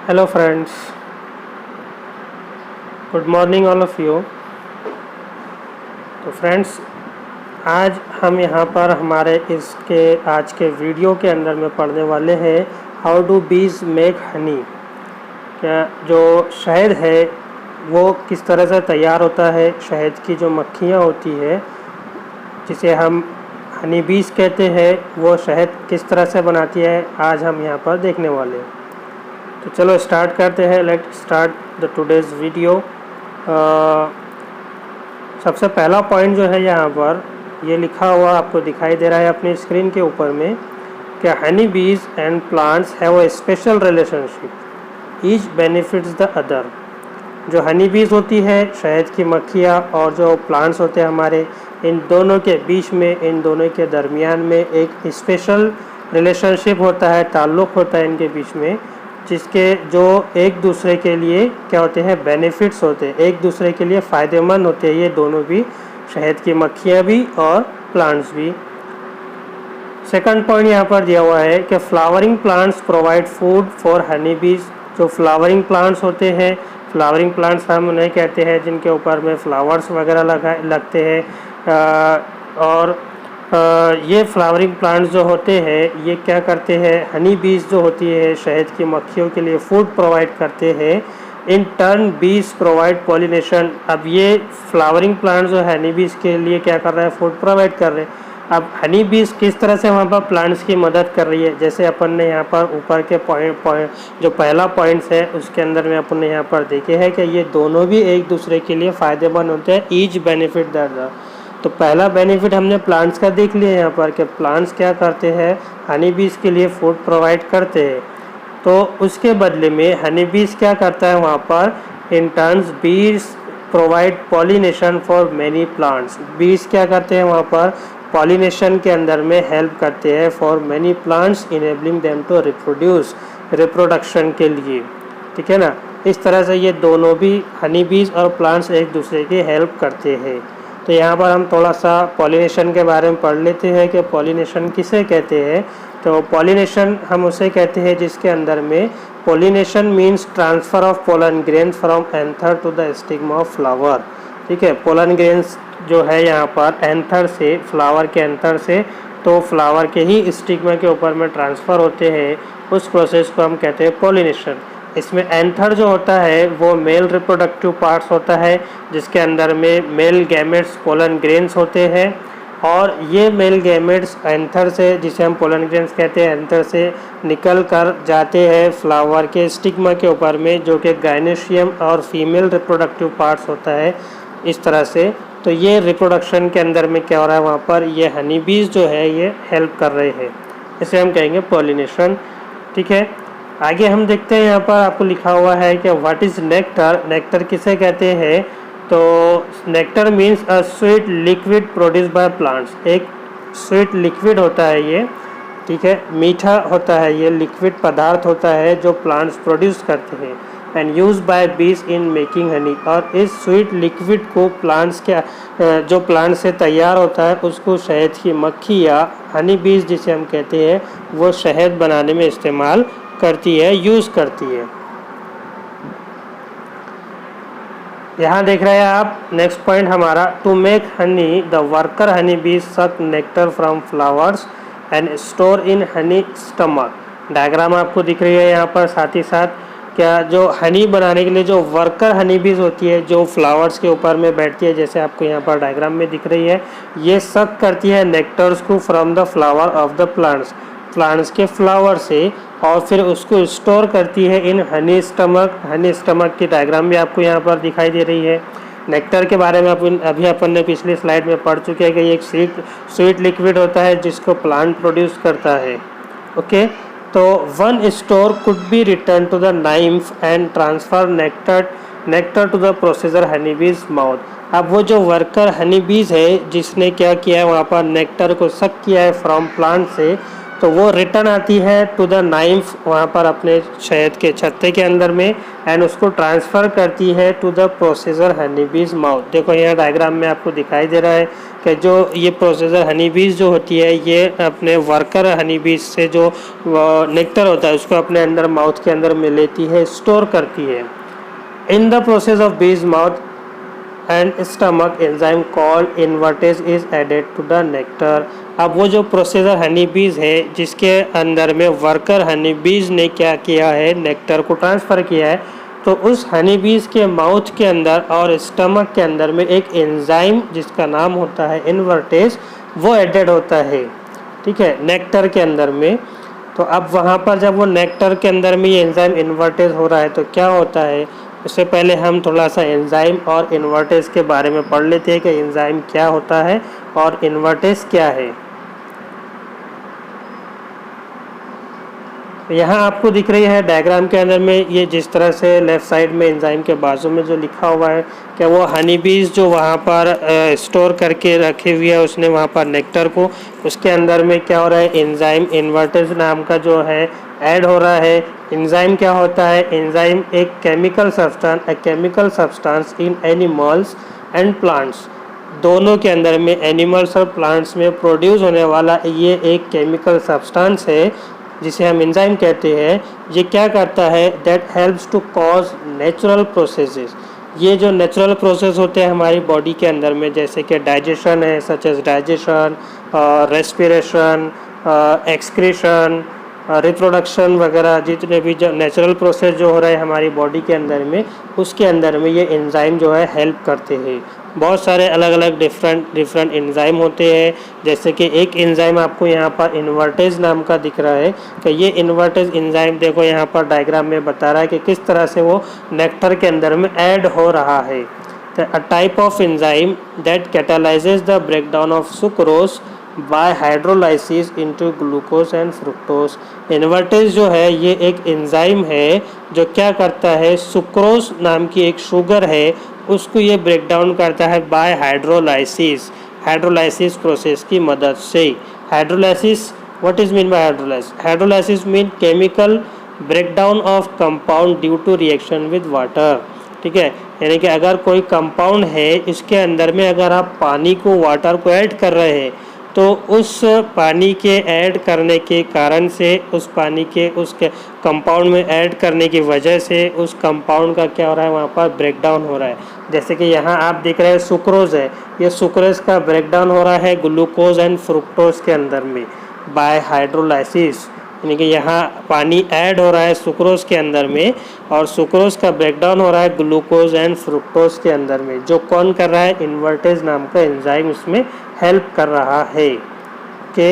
Hello friends, good morning all of you. तो friends, आज हम यहाँ पर हमारे इसके आज के वीडियो के अंदर में पढ़ने वाले हैं हाउ डू बीज मेक हनी। क्या जो शहद है वो किस तरह से तैयार होता है, शहद की जो मक्खियाँ होती है जिसे हम हनी बीज कहते हैं, वो शहद किस तरह से बनाती है, आज हम यहाँ पर देखने वाले हैं। तो चलो स्टार्ट करते हैं। Let start the today's video. सबसे पहला पॉइंट जो है यहाँ पर ये लिखा हुआ आपको दिखाई दे रहा है अपनी स्क्रीन के ऊपर में कि हनी बीज and plants have a special relationship, each benefits the other. जो हनी बीज होती है, शहद की मक्खियाँ, और जो प्लांट्स होते हैं हमारे, इन दोनों के बीच में, इन दोनों के दरमियान में एक स्पेशल रिलेशनशिप होता है, ताल्लुक़ होता है इनके बीच में, जिसके जो एक दूसरे के लिए क्या होते हैं, बेनिफिट्स होते हैं, एक दूसरे के लिए फ़ायदेमंद होते हैं, ये दोनों भी, शहद की मक्खियाँ भी और प्लांट्स भी। सेकंड पॉइंट यहाँ पर दिया हुआ है कि flowering plants provide food for Honey बीज। जो फ्लावरिंग प्लांट्स होते हैं, फ्लावरिंग प्लांट्स हम उन्हें कहते हैं जिनके ऊपर में फ्लावर्स वगैरह लगते हैं, और ये फ्लावरिंग प्लांट्स जो होते हैं ये क्या करते हैं, हनी बीज जो होती है शहद की मक्खियों के लिए फूड प्रोवाइड करते हैं। इन टर्न बीज प्रोवाइड पॉलिनेशन। अब ये फ्लावरिंग प्लांट्स जो हनी बीज के लिए क्या कर रहा है, फूड प्रोवाइड कर रहे हैं। अब हनी बीज किस तरह से वहाँ पर प्लांट्स की मदद कर रही है, जैसे अपन ने यहाँ पर ऊपर के पॉइंट जो पहला पॉइंट्स है उसके अंदर में अपन ने यहाँ पर देखे हैं कि ये दोनों भी एक दूसरे के लिए फ़ायदेमंद होते हैं, ईच बेनिफिट द अदर। तो पहला बेनिफिट हमने प्लांट्स का देख लिया यहाँ पर कि प्लांट्स क्या करते हैं, हनी बीज के लिए फूड प्रोवाइड करते हैं। तो उसके बदले में हनी बीज क्या करता है वहाँ पर, इन टर्न्स बीज provide pollination for many plants. बीज क्या करते हैं वहाँ पर, पॉलिनेशन के अंदर में हेल्प करते हैं for many plants, enabling them to reproduce, reproduction के लिए। ठीक है ना। इस तरह से ये दोनों भी, हनी बीज और प्लांट्स, एक दूसरे की हेल्प करते हैं। तो यहाँ पर हम थोड़ा सा पॉलिनेशन के बारे में पढ़ लेते हैं कि पॉलिनेशन किसे कहते हैं। तो पॉलिनेशन हम उसे कहते हैं जिसके अंदर में, pollination means transfer of pollen grains from anther to the stigma of flower. ठीक है, पोलन ग्रेन्स जो है यहाँ पर एंथर से, फ्लावर के एंथर से, तो फ्लावर के ही स्टिग्मा के ऊपर में ट्रांसफ़र होते हैं, उस प्रोसेस को हम कहते हैं पॉलिनेशन। इसमें एंथर जो होता है वो मेल रिप्रोडक्टिव पार्ट्स होता है, जिसके अंदर में मेल गैमेट्स, पोलन ग्रेन्स होते हैं, और ये मेल गैमेट्स एंथर से, जिसे हम पोलन ग्रेन्स कहते हैं, एंथर से निकल कर जाते हैं फ्लावर के स्टिग्मा के ऊपर में, जो कि गायनेशियम और फीमेल रिप्रोडक्टिव पार्ट्स होता है, इस तरह से। तो ये रिप्रोडक्शन के अंदर में क्या हो रहा है वहाँ पर, ये हनी बीज जो है ये हेल्प कर रहे हैं, इसे हम कहेंगे पॉलिनेशन। ठीक है, आगे हम देखते हैं, यहाँ पर आपको लिखा हुआ है कि व्हाट इज़ नेक्टर। नेक्टर किसे कहते हैं, तो nectar means a sweet liquid produce by plants. एक स्वीट लिक्विड होता है ये, ठीक है, मीठा होता है, ये लिक्विड पदार्थ होता है जो प्लांट्स प्रोड्यूस करते हैं, एंड यूज बाय बीज इन मेकिंग हनी। और इस स्वीट लिक्विड को प्लांट्स के, जो प्लांट से तैयार होता है, उसको शहद की मक्खी या हनी बीज जिसे हम कहते हैं, वो शहद बनाने में इस्तेमाल करती है, यूज़ करती है। यहाँ देख रहे हैं आप, नेक्स्ट पॉइंट हमारा, to make honey the worker honey bees suck nectar from flowers and store in honey stomach. Diagram आपको दिख रही है यहाँ पर, साथ ही साथ क्या, जो हनी बनाने के लिए जो वर्कर हनी बीज होती है, जो फ्लावर्स के ऊपर में बैठती है, जैसे आपको यहाँ पर डायग्राम में दिख रही है, ये सक करती है नेक्टर्स को from the flower of the plants, plants के फ्लावर से, और फिर उसको स्टोर करती है इन हनी स्टमक। हनी स्टमक की डायग्राम भी आपको यहाँ पर दिखाई दे रही है। नेक्टर के बारे में अभी अपन ने पिछली स्लाइड में पढ़ चुके हैं कि ये एक स्वीट लिक्विड होता है जिसको प्लांट प्रोड्यूस करता है। ओके, तो one store could be return to the nymph and transfer nectar to the processor honey bees mouth. अब वो जो वर्कर हनी बीज है जिसने क्या किया है वहाँ पर, नेक्टर को सक किया है फ्रॉम प्लांट से, तो वो रिटर्न आती है टू द नाइम्फ वहाँ पर अपने शहद के छत्ते के अंदर में, एंड उसको ट्रांसफ़र करती है to the processor honey bees mouth. देखो यहाँ डायग्राम में आपको दिखाई दे रहा है कि जो ये प्रोसेसर हनी बीज जो होती है ये अपने वर्कर हनी बीज से जो नेक्टर होता है उसको अपने अंदर माउथ के अंदर में लेती है, स्टोर करती है। In the process of bees mouth and stomach enzyme called invertase is added to the nectar. अब वो जो प्रोसेसर हनी बीज है जिसके अंदर में वर्कर हनी बीज ने क्या किया है, नेक्टर को ट्रांसफ़र किया है, तो उस हनी बीज के माउथ के अंदर और स्टमक के अंदर में एक एंजाइम जिसका नाम होता है इन्वर्टेज वो एडेड होता है, ठीक है, नेक्टर के अंदर में। तो अब वहाँ पर जब वो नेक्टर के अंदर में ये एंजाइम इन्वर्टेज हो रहा है तो क्या होता है, उससे पहले हम थोड़ा सा एंजाइम और इन्वर्टेज के बारे में पढ़ लेते हैं कि एंजाइम क्या होता है और इन्वर्टेज क्या है। यहाँ आपको दिख रही है डायग्राम के अंदर में ये जिस तरह से लेफ़्ट साइड में एंजाइम के बाजू में जो लिखा हुआ है कि वो हनी बीज जो वहाँ पर स्टोर करके रखे हुए है उसने वहाँ पर नेक्टर को, उसके अंदर में क्या हो रहा है, एंजाइम इन्वर्टेज नाम का जो है ऐड हो रहा है। एंजाइम क्या होता है, एंजाइम एक chemical substance in animals and plants, दोनों के अंदर में एनिमल्स और प्लांट्स में प्रोड्यूस होने वाला ये एक केमिकल सब्सटेंस है जिसे हम एंजाइम कहते हैं। ये क्या करता है, that helps to cause natural processes. ये जो नेचुरल प्रोसेस होते हैं हमारी बॉडी के अंदर में, जैसे कि डाइजेशन है, such as digestion, respiration, excretion, reproduction वगैरह, जितने भी जो नेचुरल प्रोसेस जो हो रहा है हमारी बॉडी के अंदर में, उसके अंदर में ये एंजाइम जो है हेल्प करते हैं। बहुत सारे अलग अलग डिफरेंट एंजाइम होते हैं, जैसे कि एक एंजाइम आपको यहाँ पर इन्वर्टेज नाम का दिख रहा है कि ये इन्वर्टेज एंजाइम देखो यहाँ पर डायग्राम में बता रहा है कि किस तरह से वो नेक्टर के अंदर में ऐड हो रहा है। A type of enzyme that catalyses the breakdown of sucrose by hydrolysis into glucose and fructose. Invertase जो है ये एक एंजाइम है जो क्या करता है, सुक्रोज नाम की एक शुगर है उसको ये ब्रेक डाउन करता है बाय हाइड्रोलाइसिस प्रोसेस की मदद से। Hydrolysis, what is mean by hydrolysis? Hydrolysis mean chemical breakdown of compound due to reaction with water, ठीक है। यानी कि अगर कोई कंपाउंड है इसके अंदर में अगर आप पानी को, वाटर को ऐड कर रहे हैं तो उस पानी के ऐड करने के कारण से, उस पानी के उसके कंपाउंड में ऐड करने की वजह से उस कंपाउंड का क्या हो रहा है, वहाँ पर ब्रेकडाउन हो रहा है। जैसे कि यहाँ आप देख रहे हैं सुक्रोज है, ये सुक्रोज का ब्रेकडाउन हो रहा है ग्लूकोज एंड फ्रुक्टोज के अंदर में बाय हाइड्रोलाइसिस। यानी कि यहाँ पानी ऐड हो रहा है सुक्रोज के अंदर में और सुक्रोज का ब्रेकडाउन हो रहा है ग्लूकोज एंड फ्रुक्टोज के अंदर में, जो कौन कर रहा है, इन्वर्टेज नाम का एंजाइम उसमें हेल्प कर रहा है। कि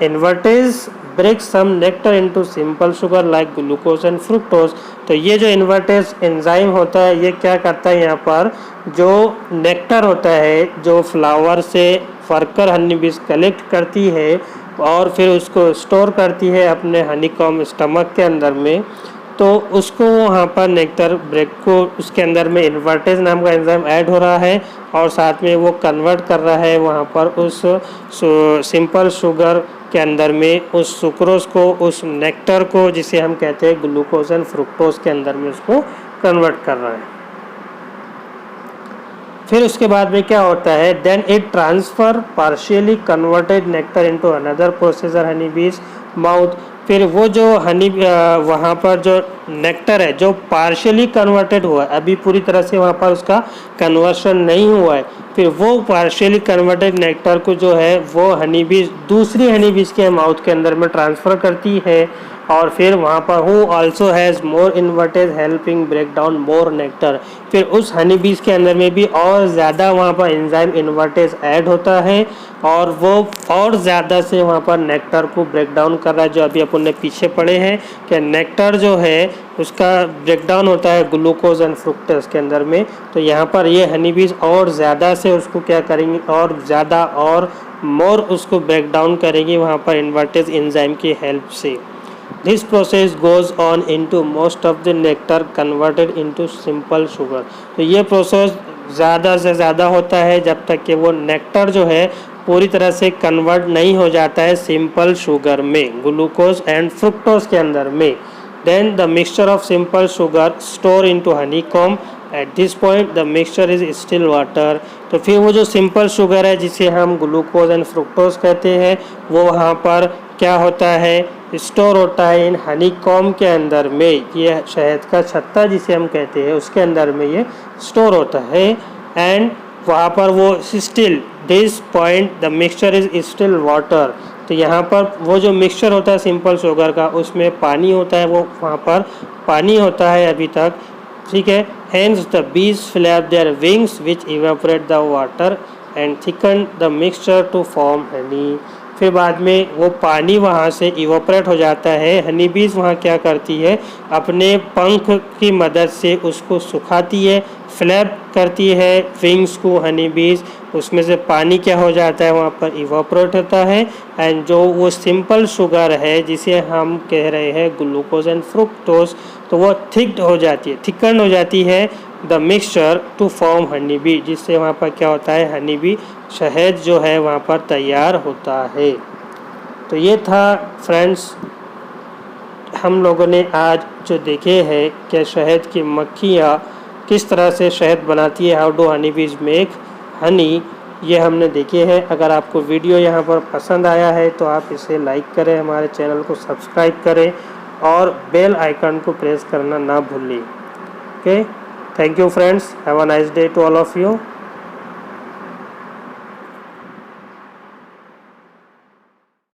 invertase break some nectar into simple sugar like glucose and fructose. तो ये जो इन्वर्टेज एंजाइम होता है ये क्या करता है, यहाँ पर जो नेक्टर होता है जो फ्लावर से वर्कर हनी बीज कलेक्ट करती है और फिर उसको स्टोर करती है अपने हनीकॉम्ब स्टमक के अंदर में, तो उसको वहाँ पर नेक्टर ब्रेक को उसके अंदर में इन्वर्टेज नाम का एंजाइम ऐड हो रहा है और साथ में वो कन्वर्ट कर रहा है वहाँ पर उस सिंपल शुगर के अंदर में उस सुक्रोज को, उस नेक्टर को जिसे हम कहते हैं ग्लूकोज एंड फ्रुक्टोज के अंदर में उसको कन्वर्ट कर रहा है। फिर उसके बाद में क्या होता है, then it transfer partially converted nectar into another processor honey bees mouth. फिर वो जो हनी वहाँ पर जो नेक्टर है जो पार्शियली कन्वर्टेड हुआ है, अभी पूरी तरह से वहाँ पर उसका कन्वर्शन नहीं हुआ है, फिर वो पार्शियली कन्वर्टेड नेक्टर को जो है वो हनी बीज दूसरी हनी बीज के माउथ के अंदर में ट्रांसफ़र करती है और फिर वहाँ पर who also has more invertase helping break down more nectar. फिर उस हनी बीज के अंदर में भी और ज़्यादा वहाँ पर एंजाइम इन्वर्टेज ऐड होता है और वो और ज़्यादा से वहाँ पर नेक्टर को ब्रेक डाउन कर रहा है, जो अभी अपन ने पीछे पढ़े हैं कि नेक्टर जो है उसका ब्रेक डाउन होता है ग्लूकोज एंड फ्रुक्टोज के अंदर में। तो यहाँ पर ये हनी बीज और ज़्यादा से उसको क्या करेंगी, और ज़्यादा और मोर उसको ब्रेक डाउन करेंगी वहाँ पर इन्वर्टेज एंजाइम की हेल्प से। This process goes on into most of the nectar converted into simple sugar। तो ये प्रोसेस ज़्यादा से ज़्यादा होता है जब तक कि वो नेक्टर जो है पूरी तरह से कन्वर्ट नहीं हो जाता है सिंपल शुगर में, ग्लूकोज एंड फ्रुक्टोज के अंदर में। Then the mixture of simple sugar store into honeycomb. At this point the mixture is still water. तो फिर वो जो सिंपल शुगर है जिसे हम ग्लूकोज एंड फ्रुक्टोज कहते हैं, वो वहाँ पर क्या होता है, स्टोर होता है इन हनीकॉम्ब के अंदर में। ये शहद का छत्ता जिसे हम कहते हैं उसके अंदर में ये स्टोर होता है। एंड वहाँ पर वो still this point the mixture is still water. तो यहाँ पर वो जो मिक्सचर होता है सिंपल शुगर का, उसमें पानी होता है, वो वहाँ पर पानी होता है अभी तक, ठीक है। Hence the bees flap their wings which evaporate the water and thicken the mixture to form honey। फिर बाद में वो पानी वहाँ से इवोपरेट हो जाता है। हनी बीज वहाँ क्या करती है, अपने पंख की मदद से उसको सुखाती है, फ्लैप करती है विंग्स को हनी बीज, उसमें से पानी क्या हो जाता है वहाँ पर इवोपरेट होता है। एंड जो वो सिंपल शुगर है जिसे हम कह रहे हैं ग्लूकोज एंड फ्रुक्टोज, तो वो थिक्ड हो जाती है, थिकन हो जाती है the mixture to form honey bee, जिससे वहाँ पर क्या होता है, हनी बी शहद जो है वहाँ पर तैयार होता है। तो ये था फ्रेंड्स, हम लोगों ने आज जो देखे हैं कि शहद की मक्खियाँ किस तरह से शहद बनाती है, हाउ डू हनी बीज मेक हनी, ये हमने देखे हैं। अगर आपको वीडियो यहाँ पर पसंद आया है तो आप इसे लाइक करें, हमारे चैनल को सब्सक्राइब करें और बेल आइकन को प्रेस करना ना भूलिए। Okay, thank you friends, have a nice day to all of you.